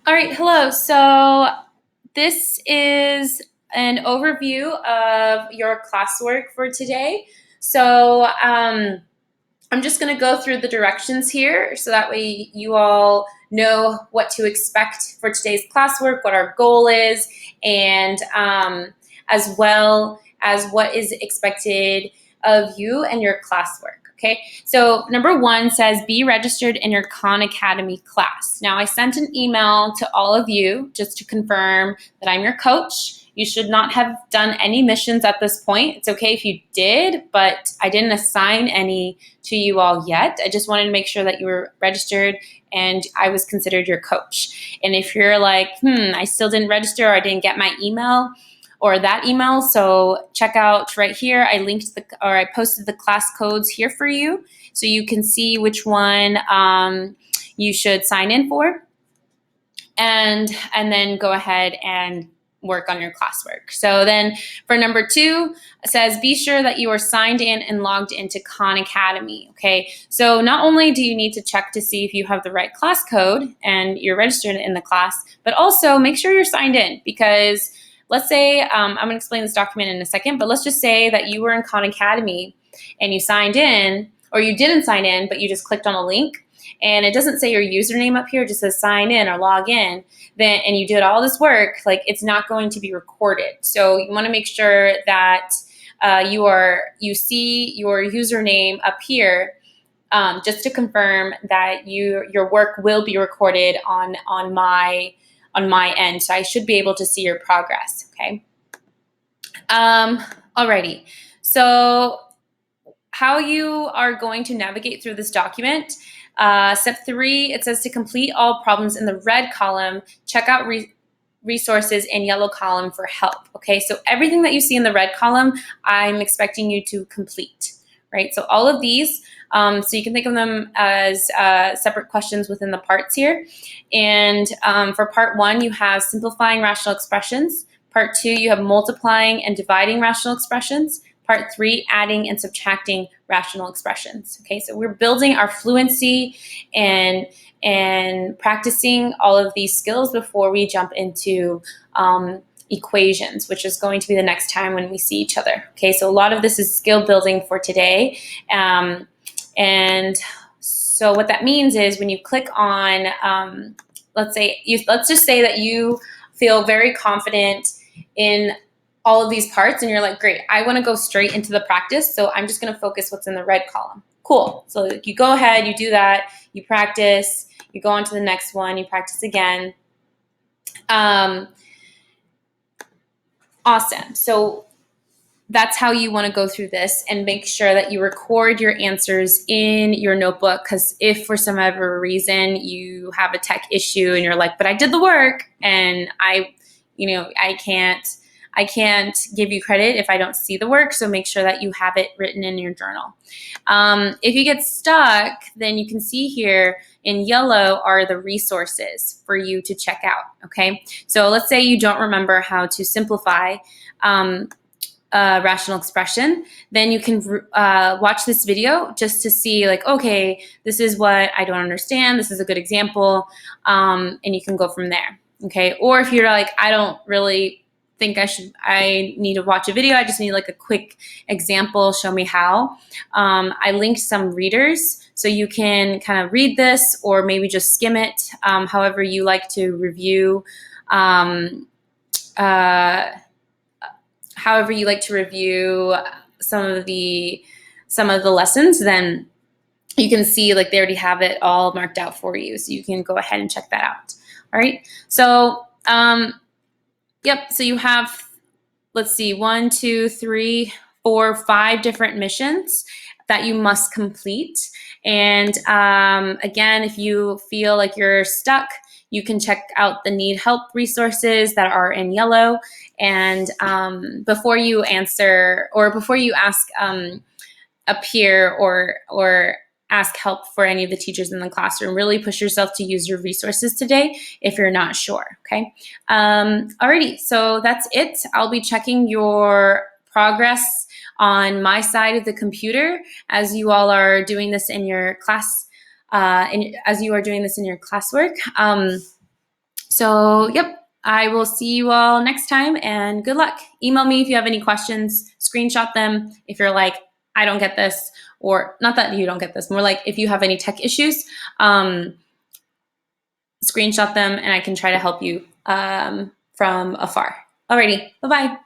All right, hello. So this is an overview of your classwork for today. I'm just going to go through the directions here so that way you all know what to expect for today's classwork, what our goal is, and as well as what is expected of you and your classwork. Okay, so number one says be registered in your Khan Academy class. Now, I sent an email to all of you just to confirm that I'm your coach. You should not have done any missions at this point. It's okay if you did, but I didn't assign any to you all yet. I just wanted to make sure that you were registered and I was considered your coach. And if you're like, I still didn't register or I didn't get my email, or that email, so check out right here. I posted the class codes here for you, so you can see which one you should sign in for, and then go ahead and work on your classwork. So then for number two, it says be sure that you are signed in and logged into Khan Academy. Okay, so not only do you need to check to see if you have the right class code and you're registered in the class, but also make sure you're signed in, because let's say, I'm going to explain this document in a second, but let's just say that you were in Khan Academy and you signed in, or you didn't sign in, but you just clicked on a link and it doesn't say your username up here, it just says sign in or log in, then, and you did all this work, like it's not going to be recorded. So you want to make sure that you see your username up here, just to confirm that your work will be recorded on my end. So I should be able to see your progress, okay? Alrighty, so how you are going to navigate through this document. Step 3, it says to complete all problems in the red column, check out resources in yellow column for help, okay? So everything that you see in the red column, I'm expecting you to complete, right? So all of these, so you can think of them as separate questions within the parts here. And for part 1, you have simplifying rational expressions. Part 2, you have multiplying and dividing rational expressions. Part 3, adding and subtracting rational expressions. Okay, so we're building our fluency and practicing all of these skills before we jump into equations, which is going to be the next time when we see each other. Okay, so a lot of this is skill building for today. And so what that means is when you click on, let's just say that you feel very confident in all of these parts and you're like, great, I want to go straight into the practice, so I'm just going to focus what's in the red column. Cool. So you go ahead, you do that, you practice, you go on to the next one, you practice again. Awesome. So that's how you want to go through this, and make sure that you record your answers in your notebook, because if for some other reason you have a tech issue and you're like, but I did the work and I can't give you credit if I don't see the work, so make sure that you have it written in your journal. If you get stuck, then you can see here in yellow are the resources for you to check out, okay? So let's say you don't remember how to simplify rational expression, then you can watch this video just to see, like, okay, this is what I don't understand, this is a good example, and you can go from there, okay? Or if you're like, I don't really think I need to watch a video, I just need like a quick example, show me how. I linked some readers, so you can kind of read this or maybe just skim it, however you like to review, however you like to review some of the lessons, then you can see like they already have it all marked out for you, so you can go ahead and check that out. All right, so yep, so you have, let's see, 1, 2, 3, 4, 5 different missions that you must complete. And again, if you feel like you're stuck, you can check out the need help resources that are in yellow. And before you answer, or before you ask a peer or ask help for any of the teachers in the classroom, really push yourself to use your resources today if you're not sure, okay? Alrighty, so that's it. I'll be checking your progress on my side of the computer as you all are doing this in your class, as you are doing this in your classwork. So, yep, I will see you all next time, and good luck. Email me if you have any questions, screenshot them if you're like, I don't get this, or not that you don't get this, more like if you have any tech issues, screenshot them and I can try to help you from afar. Alrighty, bye-bye.